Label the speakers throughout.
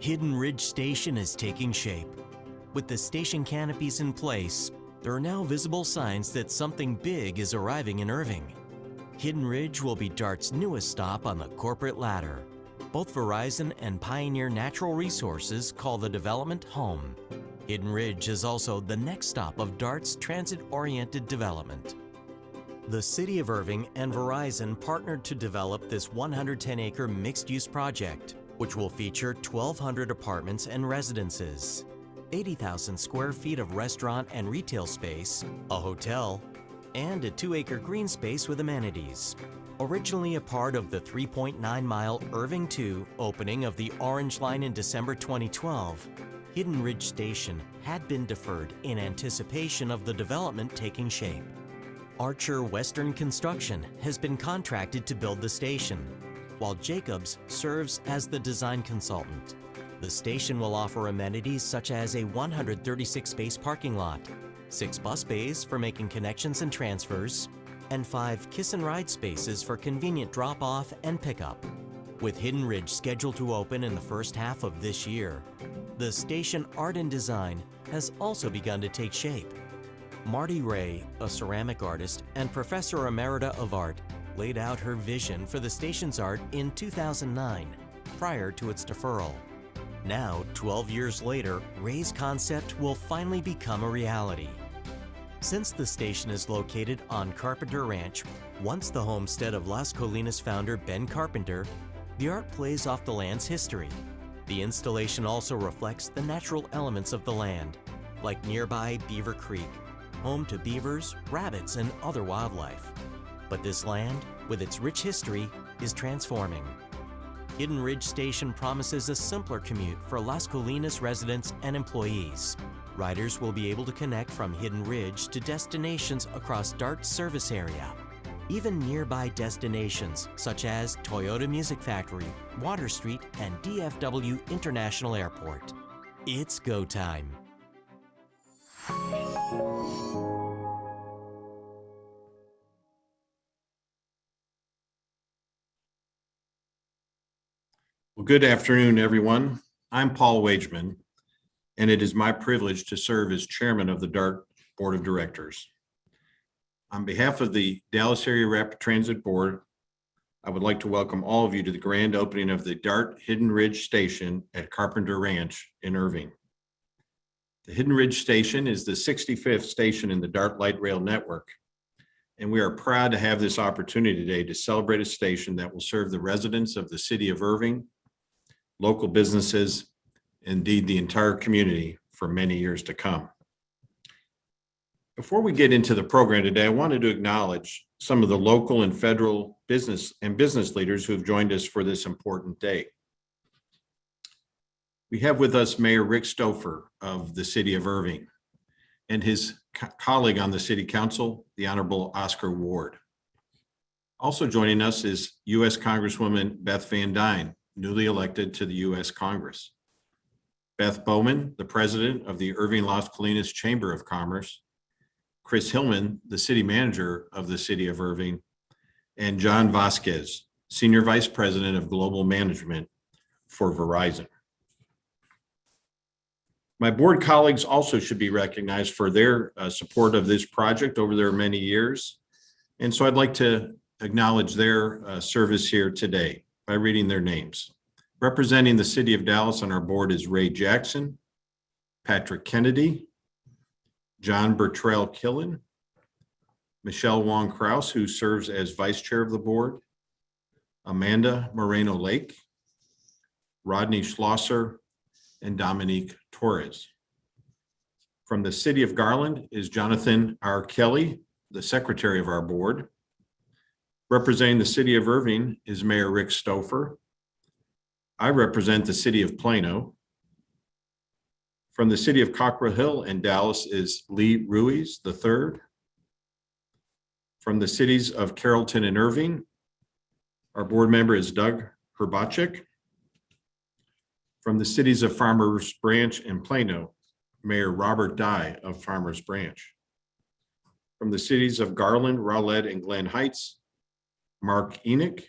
Speaker 1: Hidden Ridge Station is taking shape. With the station canopies in place, there are now visible signs that something big is arriving in Irving. Hidden Ridge will be DART's newest stop on the corporate ladder. Both Verizon and Pioneer Natural Resources call the development home. Hidden Ridge is also the next stop of DART's transit-oriented development. The City of Irving and Verizon partnered to develop this 110-acre mixed-use project, which will feature 1,200 apartments and residences, 80,000 square feet of restaurant and retail space, a hotel, and a 2-acre green space with amenities. Originally a part of the 3.9-mile Irving 2 opening of the Orange Line in December 2012, Hidden Ridge Station had been deferred in anticipation of the development taking shape. Archer Western Construction has been contracted to build the station, while Jacobs serves as the design consultant. The station will offer amenities such as a 136-space parking lot, 6 bus bays for making connections and transfers, and 5 kiss-and-ride spaces for convenient drop-off and pickup. With Hidden Ridge scheduled to open in the first half of this year, the station art and design has also begun to take shape. Marty Ray, a ceramic artist and professor emerita of art, laid out her vision for the station's art in 2009, prior to its deferral. Now, 12 years later, Ray's concept will finally become a reality. Since the station is located on Carpenter Ranch, once the homestead of Las Colinas founder Ben Carpenter, the art plays off the land's history. The installation also reflects the natural elements of the land, like nearby Beaver Creek, home to beavers, rabbits, and other wildlife. But this land, with its rich history, is transforming. Hidden Ridge Station promises a simpler commute for Las Colinas residents and employees. Riders will be able to connect from Hidden Ridge to destinations across DART's service area. Even nearby destinations such as Toyota Music Factory, Water Street, and DFW International Airport. It's go time.
Speaker 2: Well, good afternoon, everyone. I'm Paul Wageman, and it is my privilege to serve as chairman of the DART Board of Directors. On behalf of the Dallas Area Rapid Transit Board, I would like to welcome all of you to the grand opening of the DART Hidden Ridge Station at Carpenter Ranch in Irving. The Hidden Ridge Station is the 65th station in the DART Light Rail network, and we are proud to have this opportunity today to celebrate a station that will serve the residents of the city of Irving, local businesses, indeed the entire community for many years to come. Before we get into the program today, I wanted to acknowledge some of the local and federal business leaders who have joined us for this important day. We have with us Mayor Rick Stouffer of the city of Irving and his colleague on the city council, the Honorable Oscar Ward. Also joining us is U.S. Congresswoman Beth Van Dyne, newly elected to the U.S. Congress. Beth Bowman, the president of the Irving Las Colinas Chamber of Commerce, Chris Hillman, the city manager of the city of Irving, and John Vasquez, senior vice president of global management for Verizon. My board colleagues also should be recognized for their support of this project over their many years. And so I'd like to acknowledge their service here today by reading their names. Representing the city of Dallas on our board is Ray Jackson, Patrick Kennedy, John Bertrell Killen, Michelle Wong Krause, who serves as vice chair of the board, Amanda Moreno Lake, Rodney Schlosser, and Dominique Torres. From the city of Garland is Jonathan R. Kelly, the secretary of our board. Representing the city of Irving is Mayor Rick Stouffer. I represent the city of Plano. From the city of Cockrell Hill in Dallas is Lee Ruiz III. From the cities of Carrollton and Irving, our board member is Doug Herbachik. From the cities of Farmers Branch and Plano, Mayor Robert Dye of Farmers Branch. From the cities of Garland, Rowlett, and Glen Heights, Mark Enoch.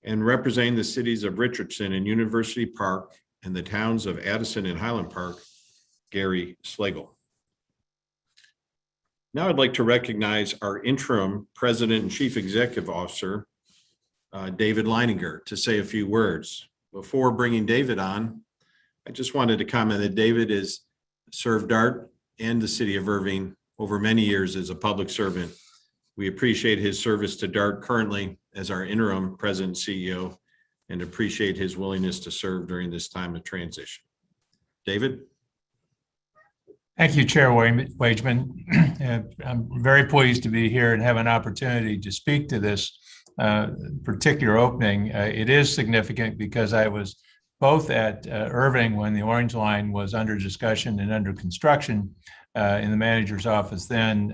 Speaker 2: And representing the cities of Richardson and University Park and the towns of Addison and Highland Park, Gary Slagle. Now I'd like to recognize our interim president and chief executive officer, David Leininger, to say a few words. Before bringing David on, I just wanted to comment that David has served DART and the city of Irving over many years as a public servant. We appreciate his service to DART currently as our interim president and CEO, and appreciate his willingness to serve during this time of transition. David?
Speaker 3: Thank you, Chair Wageman. I'm very pleased to be here and have an opportunity to speak to this particular opening. It is significant because I was both at Irving when the Orange Line was under discussion and under construction in the manager's office then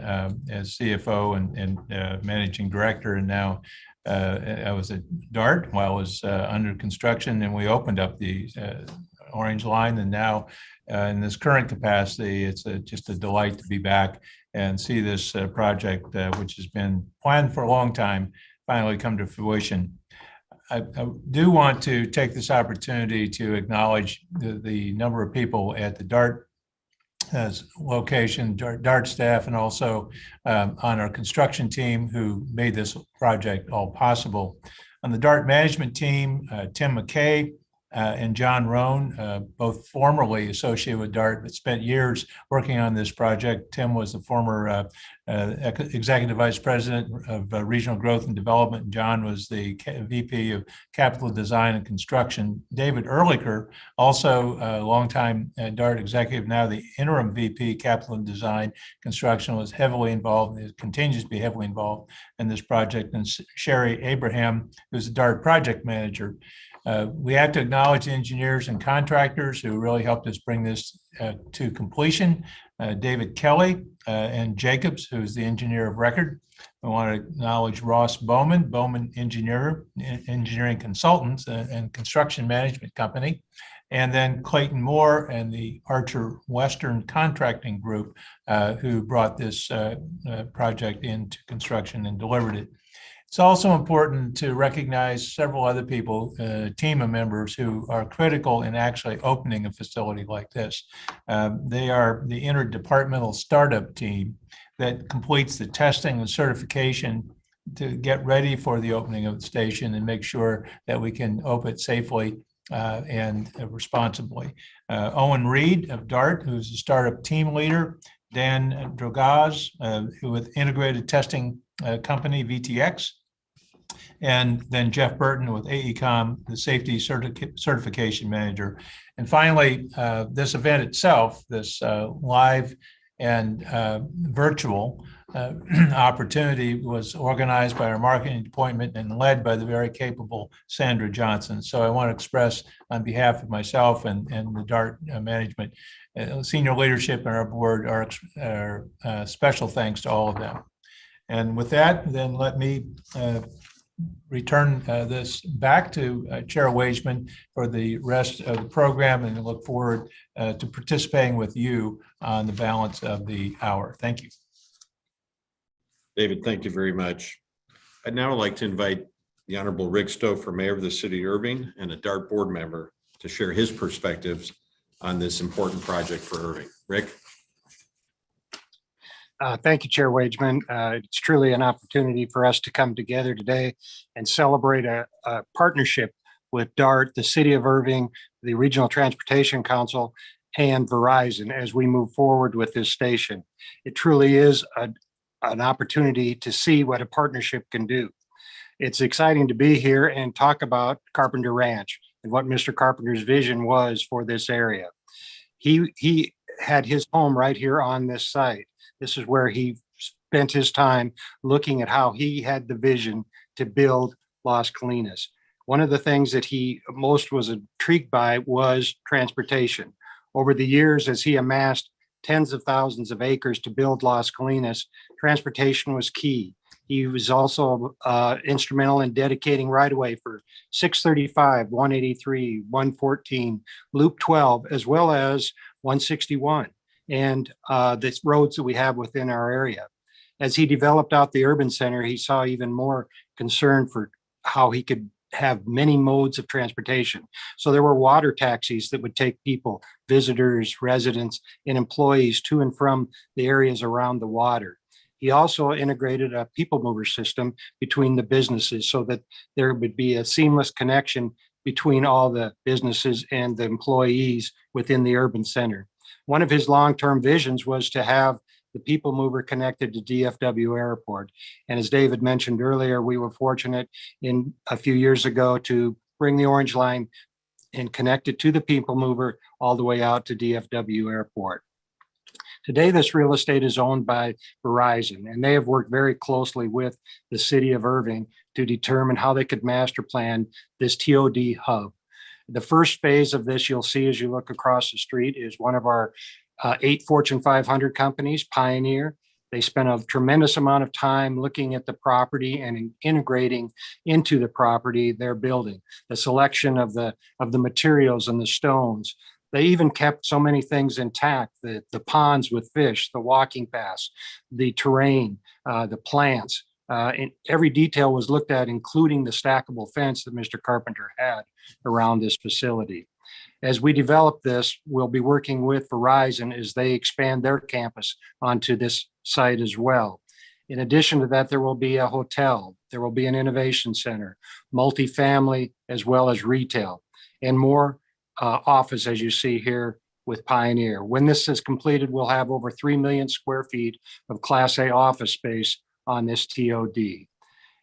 Speaker 3: as CFO and managing director, and now I was at DART while it was under construction, and we opened up the Orange Line, and now in this current capacity, it's just a delight to be back and see this project, which has been planned for a long time, finally come to fruition. I do want to take this opportunity to acknowledge the number of people at the DART location, DART staff, and also on our construction team who made this project all possible. On the DART management team, Tim McKay and John Roan, both formerly associated with DART, but spent years working on this project. Tim was the former Executive Vice President of Regional Growth and Development. John was the VP of Capital Design and Construction. David Ehrlicher, also a longtime DART executive, now the interim VP Capital and Design Construction, was heavily involved, and continues to be heavily involved in this project. And Sherry Abraham, who's the DART project manager. We have to acknowledge the engineers and contractors who really helped us bring this to completion. David Kelly and Jacobs, who's the engineer of record. I want to acknowledge Ross Bowman Engineering Consultants and Construction Management Company. And then Clayton Moore and the Archer Western Contracting Group, who brought this project into construction and delivered it. It's also important to recognize several other people, team members who are critical in actually opening a facility like this. They are the interdepartmental startup team that completes the testing and certification to get ready for the opening of the station and make sure that we can open it safely and responsibly. Owen Reed of DART, who's the startup team leader. Dan Drogaz, who with integrated testing company VTX. And then Jeff Burton with AECOM, the safety certification manager. And finally, this event itself, this live and virtual opportunity, was organized by our marketing department and led by the very capable Sandra Johnson. So I want to express on behalf of myself and the DART management, senior leadership and our board, our special thanks to all of them. And with that, then let me return this back to Chair Wageman for the rest of the program, and look forward to participating with you on the balance of the hour. Thank you.
Speaker 2: David, thank you very much. I'd now like to invite the Honorable Rick Stouffer, Mayor of the City of Irving and a DART board member, to share his perspectives on this important project for Irving. Rick?
Speaker 4: Thank you, Chair Wageman. It's truly an opportunity for us to come together today and celebrate a partnership with DART, the City of Irving, the Regional Transportation Council, and Verizon as we move forward with this station. It truly is an opportunity to see what a partnership can do. It's exciting to be here and talk about Carpenter Ranch and what Mr. Carpenter's vision was for this area. He had his home right here on this site. This is where he spent his time looking at how he had the vision to build Las Colinas. One of the things that he most was intrigued by was transportation. Over the years, as he amassed tens of thousands of acres to build Las Colinas, transportation was key. He was also instrumental in dedicating right-of-way for 635, 183, 114, Loop 12, as well as 161. And the roads that we have within our area. As he developed out the urban center, he saw even more concern for how he could have many modes of transportation. So there were water taxis that would take people, visitors, residents, and employees to and from the areas around the water. He also integrated a people mover system between the businesses so that there would be a seamless connection between all the businesses and the employees within the urban center. One of his long-term visions was to have the people mover connected to DFW Airport. And as David mentioned earlier, we were fortunate in a few years ago to bring the Orange Line and connect it to the people mover all the way out to DFW Airport. Today, this real estate is owned by Verizon, and they have worked very closely with the City of Irving to determine how they could master plan this TOD hub. The first phase of this, you'll see as you look across the street, is one of our 8 Fortune 500 companies, Pioneer. They spent a tremendous amount of time looking at the property and integrating into the property they're building, the selection of the materials and the stones. They even kept so many things intact, the ponds with fish, the walking paths, the terrain, the plants. And every detail was looked at, including the stackable fence that Mr. Carpenter had around this facility. As we develop this, we'll be working with Verizon as they expand their campus onto this site as well. In addition to that, there will be a hotel, there will be an innovation center, multifamily, as well as retail, and more office, as you see here with Pioneer. When this is completed, we'll have over 3 million square feet of Class A office space on this TOD.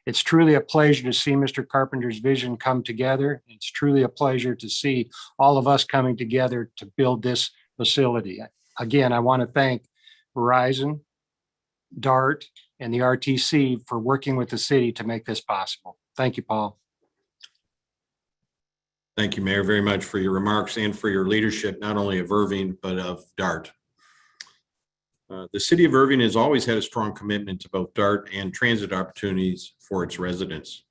Speaker 4: It's truly a pleasure to see Mr. Carpenter's vision come together. It's truly a pleasure to see all of us coming together to build this facility. Again, I want to thank Verizon, DART, and the RTC for working with the city to make this possible. Thank you, Paul.
Speaker 2: Thank you, Mayor, very much for your remarks and for your leadership, not only of Irving, but of DART. The city of Irving has always had a strong commitment to both DART and transit opportunities for its residents.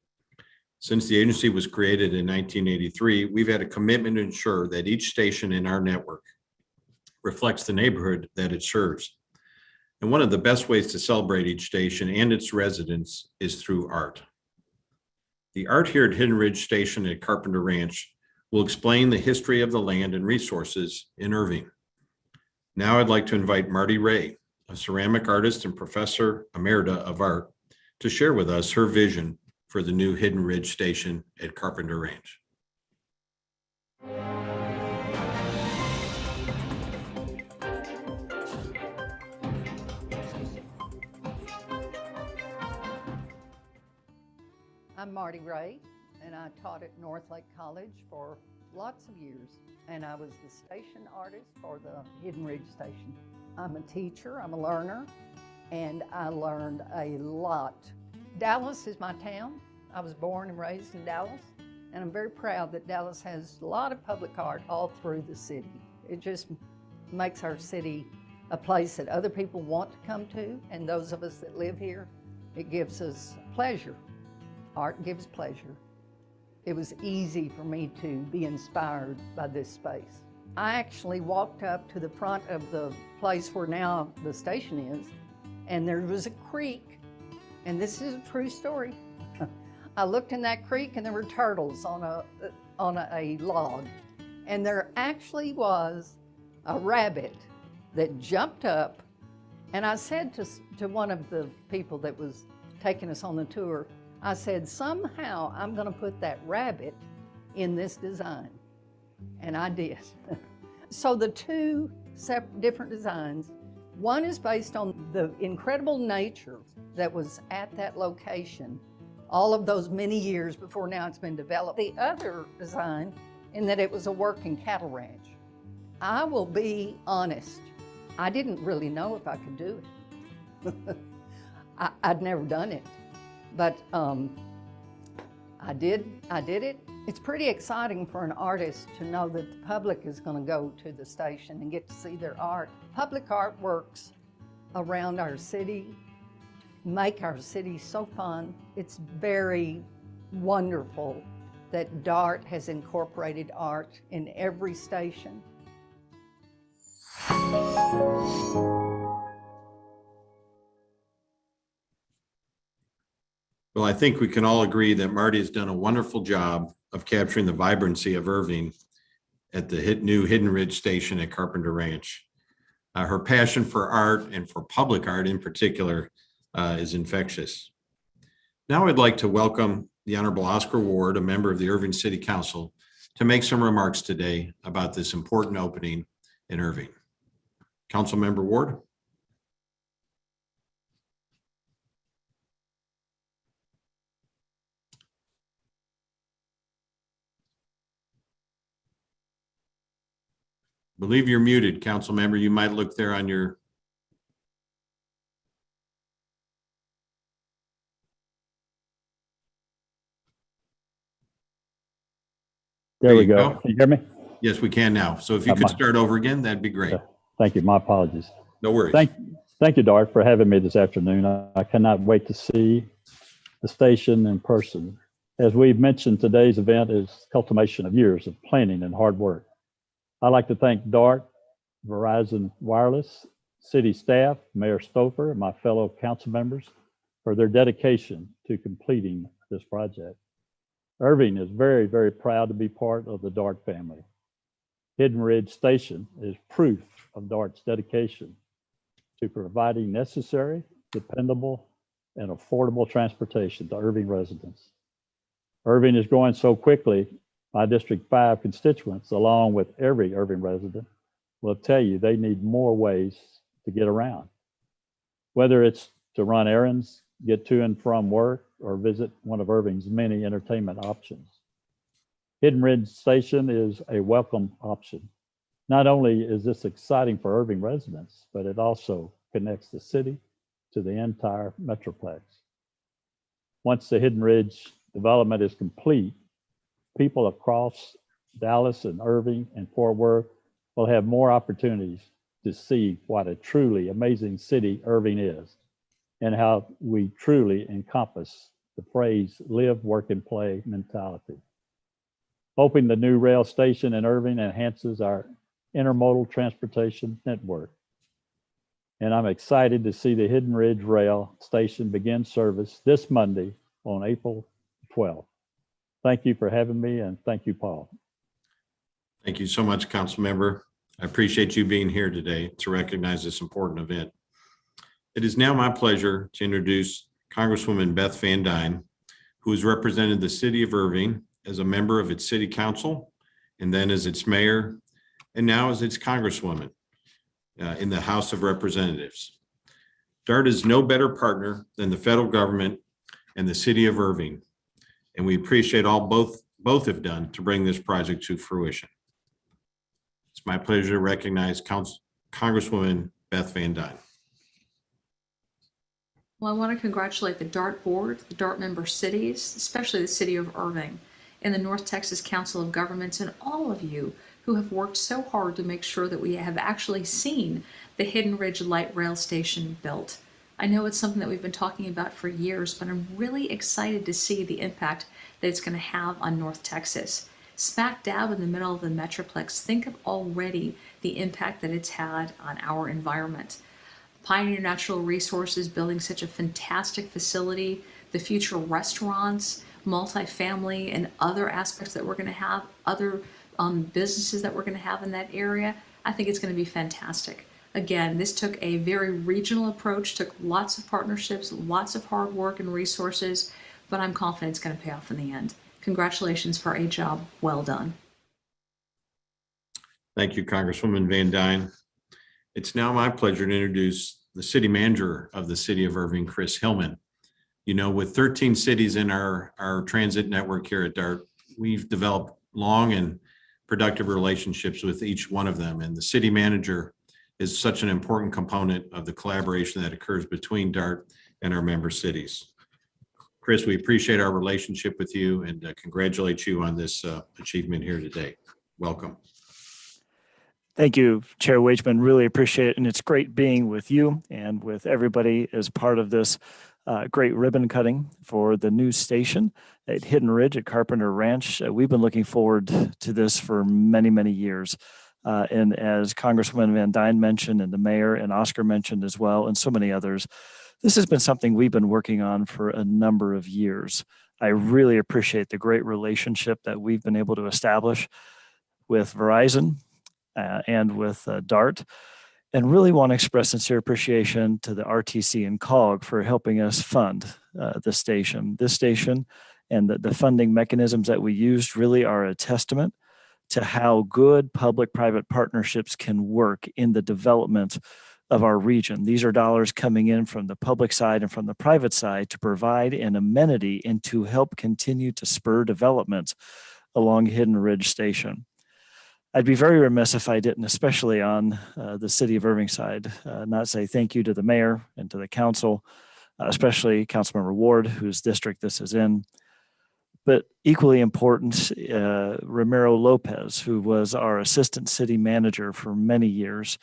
Speaker 2: Since the agency was created in 1983, we've had a commitment to ensure that each station in our network reflects the neighborhood that it serves. And one of the best ways to celebrate each station and its residents is through art. The art here at Hidden Ridge Station at Carpenter Ranch will explain the history of the land and resources in Irving. Now I'd like to invite Marty Ray, a ceramic artist and professor emerita of art, to share with us her vision for the new Hidden Ridge Station at Carpenter Ranch.
Speaker 5: I'm Marty Ray, and I taught at North Lake College for lots of years, and I was the station artist for the Hidden Ridge Station. I'm a teacher, I'm a learner, and I learned a lot. Dallas is my town. I was born and raised in Dallas, and I'm very proud that Dallas has a lot of public art all through the city. It just makes our city a place that other people want to come to, and those of us that live here, it gives us pleasure. Art gives pleasure. It was easy for me to be inspired by this space. I actually walked up to the front of the place where now the station is, and there was a creek, and this is a true story. I looked in that creek and there were turtles on a log, and there actually was a rabbit that jumped up, and I said to one of the people that was taking us on the tour, I said, somehow I'm going to put that rabbit in this design. And I did. So the two different designs, one is based on the incredible nature that was at that location all of those many years before now it's been developed. The other design, in that it was a working cattle ranch. I will be honest, I didn't really know if I could do it. I'd never done it. But I did it. It's pretty exciting for an artist to know that the public is going to go to the station and get to see their art. Public art works around our city, make our city so fun. It's very wonderful that DART has incorporated art in every station.
Speaker 2: Well, I think we can all agree that Marty has done a wonderful job of capturing the vibrancy of Irving at the new Hidden Ridge Station at Carpenter Ranch. Her passion for art and for public art in particular is infectious. Now I'd like to welcome the Honorable Oscar Ward, a member of the Irving City Council, to make some remarks today about this important opening in Irving. Councilmember Ward. Believe you're muted, council member. You might look there on your.
Speaker 6: There we go. Can you hear me?
Speaker 2: Yes, we can now. So if you could start over again, that'd be great.
Speaker 6: Thank you. My apologies.
Speaker 2: No worries.
Speaker 6: Thank you, Dart, for having me this afternoon. I cannot wait to see the station in person. As we've mentioned, today's event is culmination of years of planning and hard work. I'd like to thank DART, Verizon Wireless, city staff, Mayor Stouffer, and my fellow council members for their dedication to completing this project. Irving is very, very proud to be part of the DART family. Hidden Ridge Station is proof of DART's dedication to providing necessary, dependable, and affordable transportation to Irving residents. Irving is growing so quickly, my District 5 constituents, along with every Irving resident, will tell you they need more ways to get around. Whether it's to run errands, get to and from work, or visit one of Irving's many entertainment options. Hidden Ridge Station is a welcome option. Not only is this exciting for Irving residents, but it also connects the city to the entire Metroplex. Once the Hidden Ridge development is complete, people across Dallas and Irving and Fort Worth will have more opportunities to see what a truly amazing city Irving is and how we truly encompass the phrase live, work, and play mentality. Hoping the new rail station in Irving enhances our intermodal transportation network. And I'm excited to see the Hidden Ridge Rail Station begin service this Monday on April 12th. Thank you for having me, and thank you, Paul.
Speaker 2: Thank you so much, Council Member. I appreciate you being here today to recognize this important event. It is now my pleasure to introduce Congresswoman Beth Van Dyne, who has represented the city of Irving as a member of its city council, and then as its mayor, and now as its congresswoman in the House of Representatives. DART is no better partner than the federal government and the city of Irving, and we appreciate all both have done to bring this project to fruition. It's my pleasure to recognize Congresswoman Beth Van Dyne.
Speaker 7: Well, I want to congratulate the DART board, the DART member cities, especially the city of Irving, and the North Texas Council of Governments, and all of you who have worked so hard to make sure that we have actually seen the Hidden Ridge Light Rail Station built. I know it's something that we've been talking about for years, but I'm really excited to see the impact that it's going to have on North Texas. Smack dab in the middle of the Metroplex, think of already the impact that it's had on our environment. Pioneer Natural Resources building such a fantastic facility, the future restaurants, multifamily, and other aspects that we're going to have, other businesses that we're going to have in that area. I think it's going to be fantastic. Again, this took a very regional approach, took lots of partnerships, lots of hard work and resources, but I'm confident it's going to pay off in the end. Congratulations for a job well done.
Speaker 2: Thank you, Congresswoman Van Dyne. It's now my pleasure to introduce the city manager of the city of Irving, Chris Hillman. You know, with 13 cities in our transit network here at DART, we've developed long and productive relationships with each one of them. And the city manager is such an important component of the collaboration that occurs between DART and our member cities. Chris, we appreciate our relationship with you and congratulate you on this achievement here today. Welcome.
Speaker 8: Thank you, Chair Wageman. Really appreciate it. And it's great being with you and with everybody as part of this great ribbon cutting for the new station at Hidden Ridge at Carpenter Ranch. We've been looking forward to this for many, many years. And as Congresswoman Van Dyne mentioned, and the mayor and Oscar mentioned as well, and so many others, this has been something we've been working on for a number of years. I really appreciate the great relationship that we've been able to establish with Verizon and with DART, and really want to express sincere appreciation to the RTC and COG for helping us fund the station. This station and the funding mechanisms that we used really are a testament to how good public-private partnerships can work in the development of our region. These are dollars coming in from the public side and from the private side to provide an amenity and to help continue to spur development along Hidden Ridge Station. I'd be very remiss if I didn't, especially on the city of Irving side, not say thank you to the mayor and to the council, especially Councilmember Ward, whose district this is in. But equally important, Ramiro Lopez, who was our assistant city manager for many years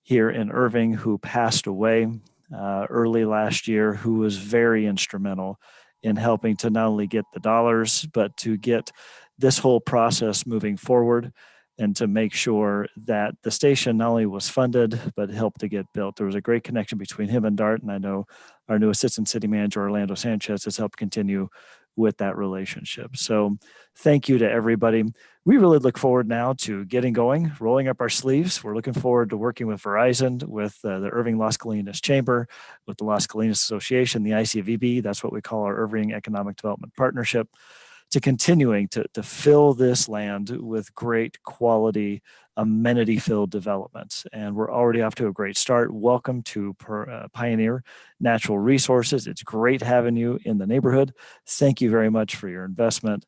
Speaker 8: here in Irving, who passed away early last year, who was very instrumental in helping to not only get the dollars, but to get this whole process moving forward and to make sure that the station not only was funded, but helped to get built. There was a great connection between him and DART, and I know our new assistant city manager, Orlando Sanchez, has helped continue with that relationship. So thank you to everybody. We really look forward now to getting going, rolling up our sleeves. We're looking forward to working with Verizon, with the Irving Las Colinas Chamber, with the Las Colinas Association, the ICVB, that's what we call our Irving Economic Development Partnership, to continuing to fill this land with great quality, amenity-filled developments. And we're already off to a great start. Welcome to Pioneer Natural Resources. It's great having you in the neighborhood. Thank you very much for your investment.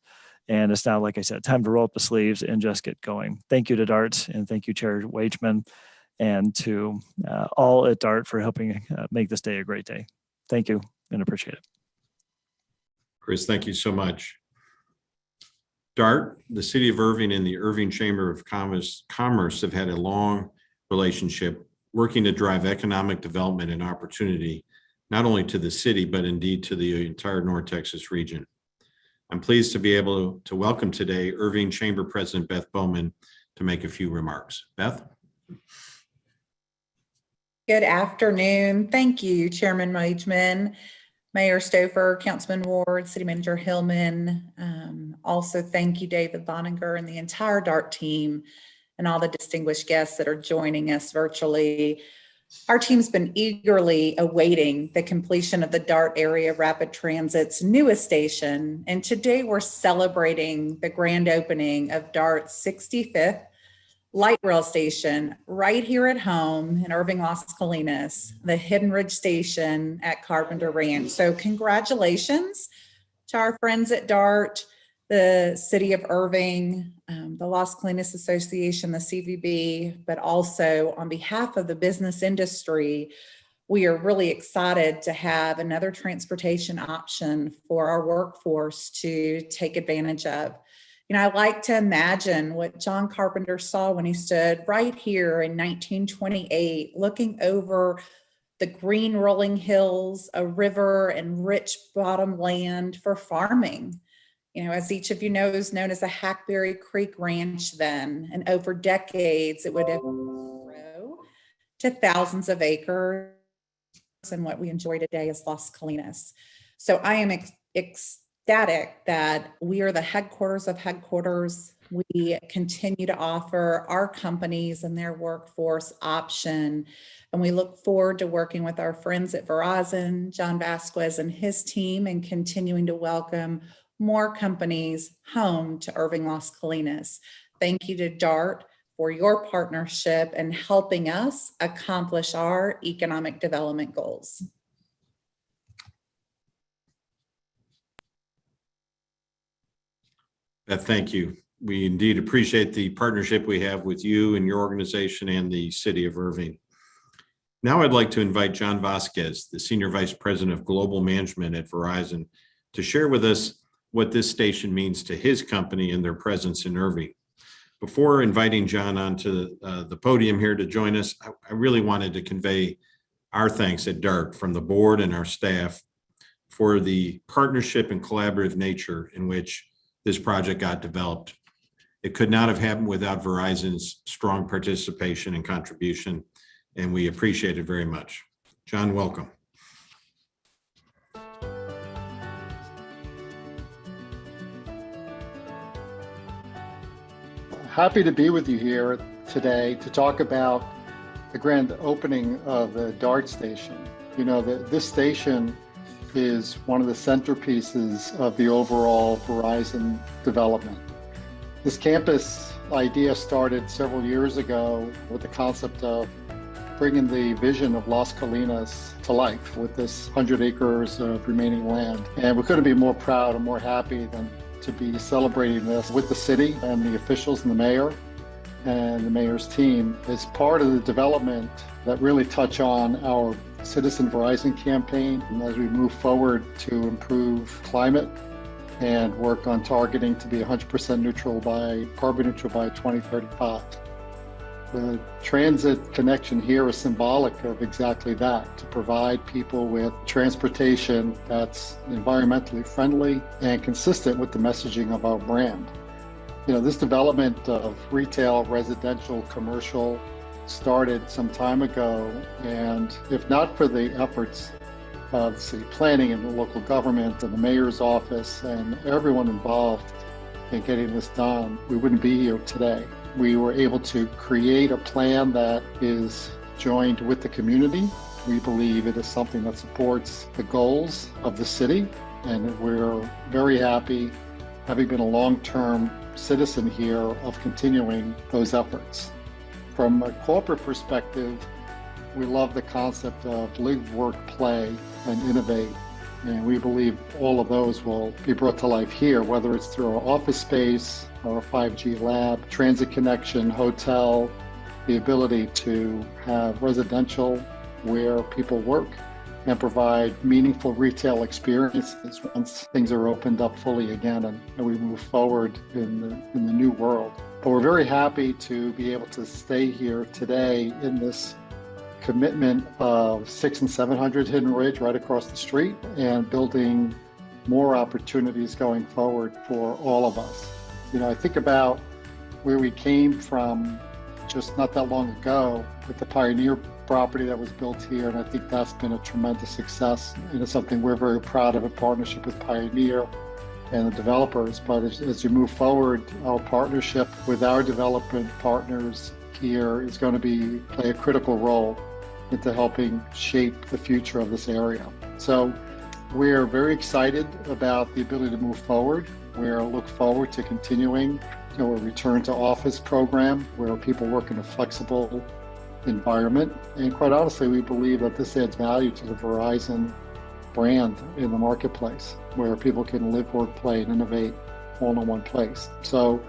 Speaker 8: And it's now, like I said, time to roll up the sleeves and just get going. Thank you to DART, and thank you, Chair Wageman, and to all at DART for helping make this day a great day. Thank you and appreciate it.
Speaker 2: Chris, thank you so much. DART, the City of Irving, and the Irving Chamber of Commerce have had a long relationship working to drive economic development and opportunity, not only to the city, but indeed to the entire North Texas region. I'm pleased to be able to welcome today Irving Chamber President Beth Bowman to make a few remarks. Beth?
Speaker 9: Good afternoon. Thank you, Chairman Wageman, Mayor Stouffer, Councilman Ward, City Manager Hillman. Also, thank you, David Boninger, and the entire DART team, and all the distinguished guests that are joining us virtually. Our team's been eagerly awaiting the completion of the DART Area Rapid Transit's newest station, and today we're celebrating the grand opening of DART's 65th light rail station right here at home in Irving, Las Colinas, the Hidden Ridge Station at Carpenter Ranch. So congratulations to our friends at DART, the City of Irving, the Las Colinas Association, the CVB, but also on behalf of the business industry, we are really excited to have another transportation option for our workforce to take advantage of. You know, I like to imagine what John Carpenter saw when he stood right here in 1928, looking over the green rolling hills, a river, and rich bottom land for farming. You know, as each of you knows, known as the Hackberry Creek Ranch then, and over decades, it would have grown to thousands of acres, and what we enjoy today is Las Colinas. So I am ecstatic that we are the headquarters of headquarters. We continue to offer our companies and their workforce option, and we look forward to working with our friends at Verizon, John Vasquez and his team, and continuing to welcome more companies home to Irving, Las Colinas. Thank you to DART for your partnership and helping us accomplish our economic development goals.
Speaker 2: Beth, thank you. We indeed appreciate the partnership we have with you and your organization and the City of Irving. Now I'd like to invite John Vasquez, the Senior Vice President of Global Management at Verizon, to share with us what this station means to his company and their presence in Irving. Before inviting John onto the podium here to join us, I really wanted to convey our thanks at DART from the board and our staff for the partnership and collaborative nature in which this project got developed. It could not have happened without Verizon's strong participation and contribution, and we appreciate it very much. John, welcome.
Speaker 10: Happy to be with you here today to talk about the grand opening of the DART station. You know, this station is one of the centerpieces of the overall Verizon development. This campus idea started several years ago with the concept of bringing the vision of Las Colinas to life with this 100 acres of remaining land. And we couldn't be more proud and more happy than to be celebrating this with the city and the officials and the mayor and the mayor's team as part of the development that really touch on our Citizen Verizon campaign, and as we move forward to improve climate and work on targeting to be 100% neutral carbon neutral by 2035. The transit connection here is symbolic of exactly that, to provide people with transportation that's environmentally friendly and consistent with the messaging of our brand. You know, this development of retail, residential, commercial started some time ago, and if not for the efforts the city planning and the local government and the mayor's office and everyone involved in getting this done, we wouldn't be here today. We were able to create a plan that is joined with the community. We believe it is something that supports the goals of the city, and we're very happy, having been a long-term citizen here, of continuing those efforts. From a corporate perspective, we love the concept of live, work, play, and innovate. And we believe all of those will be brought to life here, whether it's through our office space, our 5G lab, transit connection, hotel, the ability to have residential where people work and provide meaningful retail experiences once things are opened up fully again and we move forward in the new world. But we're very happy to be able to stay here today in this commitment of 600 and 700 Hidden Ridge right across the street, and building more opportunities going forward for all of us. You know, I think about where we came from just not that long ago with the Pioneer property that was built here, and I think that's been a tremendous success, and it's something we're very proud of in partnership with Pioneer and the developers. But as you move forward, our partnership with our development partners here is going to play a critical role into helping shape the future of this area. So we're very excited about the ability to move forward. We look forward to continuing a return to office program where people work in a flexible environment. And quite honestly, we believe that this adds value to the Verizon brand in the marketplace, where people can live, work, play, and innovate all in one place. So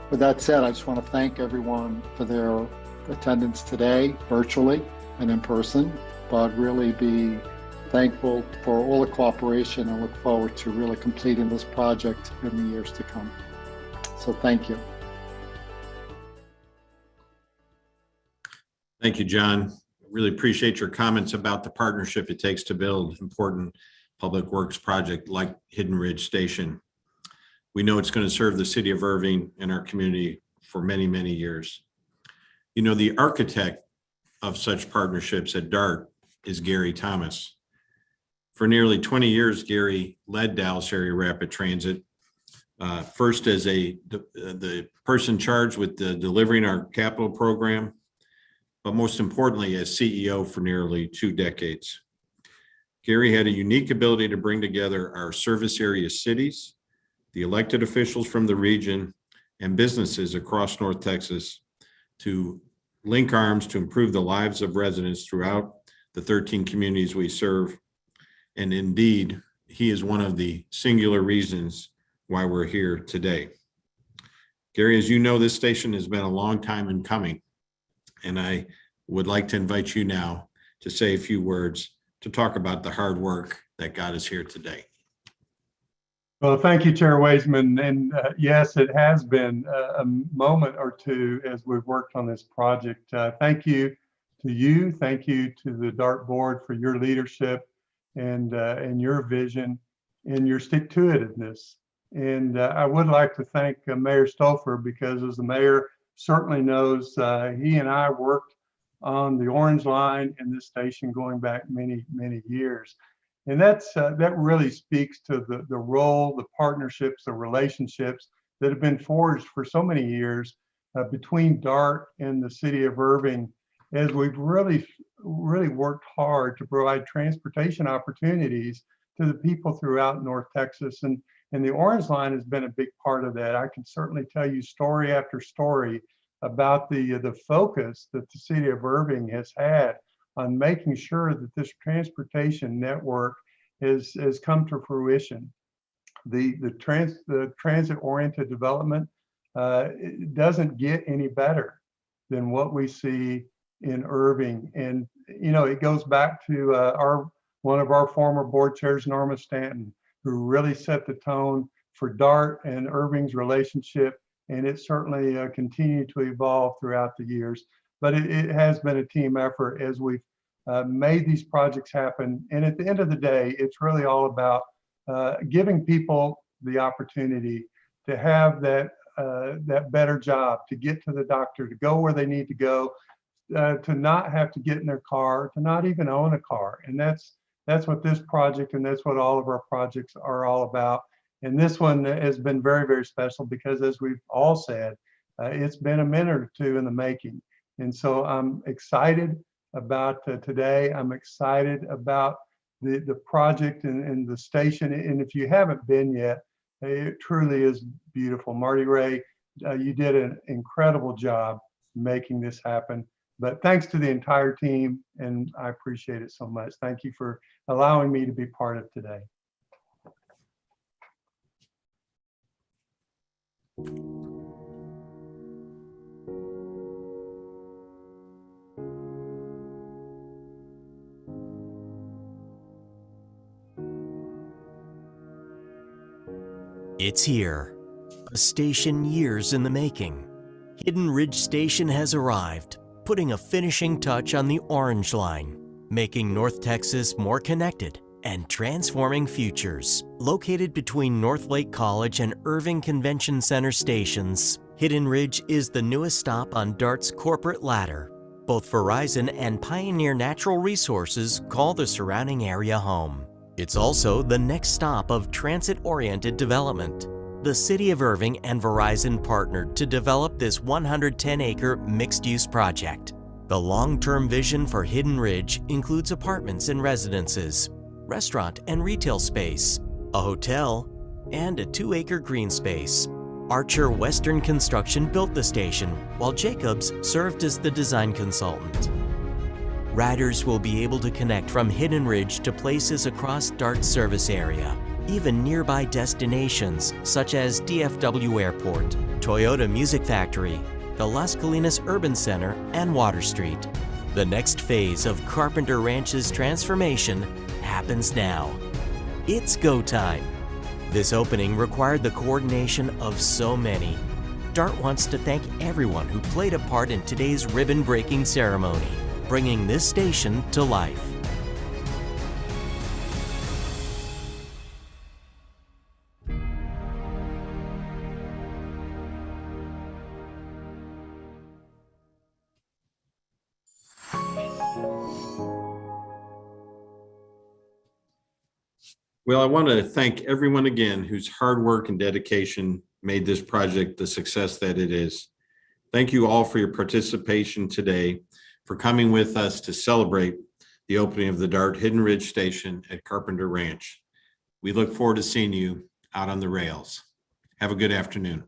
Speaker 10: with that said, I just want to thank everyone for their attendance today, virtually and in person, but really be thankful for all the cooperation and look forward to really completing this project in the years to come. So thank you.
Speaker 2: Thank you, John. Really appreciate your comments about the partnership it takes to build important public works project like Hidden Ridge Station. We know it's going to serve the city of Irving and our community for many, many years. You know, the architect of such partnerships at DART is Gary Thomas. For nearly 20 years, Gary led Dallas Area Rapid Transit, first as the person charged with delivering our capital program, but most importantly as CEO for nearly 2 decades. Gary had a unique ability to bring together our service area cities, the elected officials from the region, and businesses across North Texas to link arms to improve the lives of residents throughout the 13 communities we serve. And indeed, he is one of the singular reasons why we're here today. Gary, as you know, this station has been a long time in coming, and I would like to invite you now to say a few words to talk about the hard work that got us here today.
Speaker 11: Well, thank you, Chair Weisman. And yes, it has been a moment or two as we've worked on this project. Thank you to you. Thank you to the DART board for your leadership and your vision and your stick-to-itiveness. And I would like to thank Mayor Stouffer, because as the mayor certainly knows, he and I worked on the Orange Line and this station going back many, many years. And that really speaks to the role, the partnerships, the relationships that have been forged for so many years between DART and the city of Irving, as we've really worked hard to provide transportation opportunities to the people throughout North Texas. And the Orange Line has been a big part of that. I can certainly tell you story after story about the focus that the city of Irving has had on making sure that this transportation network has come to fruition. The transit-oriented development it doesn't get any better than what we see in Irving. And you know, it goes back to one of our former board chairs, Norma Stanton, who really set the tone for DART and Irving's relationship. And it certainly continued to evolve throughout the years. But it has been a team effort as we've made these projects happen. And at the end of the day, it's really all about giving people the opportunity to have that better job, to get to the doctor, to go where they need to go, to not have to get in their car, to not even own a car. And that's That's what this project and that's what all of our projects are all about. And this one has been very, very special because, as we've all said, it's been a minute or two in the making. And so I'm excited about today. I'm excited about the project and the station. And if you haven't been yet, it truly is beautiful. Marty Ray, you did an incredible job making this happen. But thanks to the entire team, and I appreciate it so much. Thank you for allowing me to be part of today.
Speaker 1: It's here, a station years in the making. Hidden Ridge Station has arrived, putting a finishing touch on the Orange Line, making North Texas more connected and transforming futures. Located between North Lake College and Irving Convention Center stations, Hidden Ridge is the newest stop on DART's corporate ladder. Both Verizon and Pioneer Natural Resources call the surrounding area home. It's also the next stop of transit-oriented development. The City of Irving and Verizon partnered to develop this 110-acre mixed-use project. The long-term vision for Hidden Ridge includes apartments and residences, restaurant and retail space, a hotel, and a 2-acre green space. Archer Western Construction built the station, while Jacobs served as the design consultant. Riders will be able to connect from Hidden Ridge to places across DART's service area, even nearby destinations such as DFW Airport, Toyota Music Factory, the Las Colinas Urban Center, and Water Street. The next phase of Carpenter Ranch's transformation happens now. It's go time. This opening required the coordination of so many. DART wants to thank everyone who played a part in today's ribbon-breaking ceremony, bringing this station to life.
Speaker 2: Well, I want to thank everyone again whose hard work and dedication made this project the success that it is. Thank you all for your participation today, for coming with us to celebrate the opening of the DART Hidden Ridge Station at Carpenter Ranch. We look forward to seeing you out on the rails. Have a good afternoon.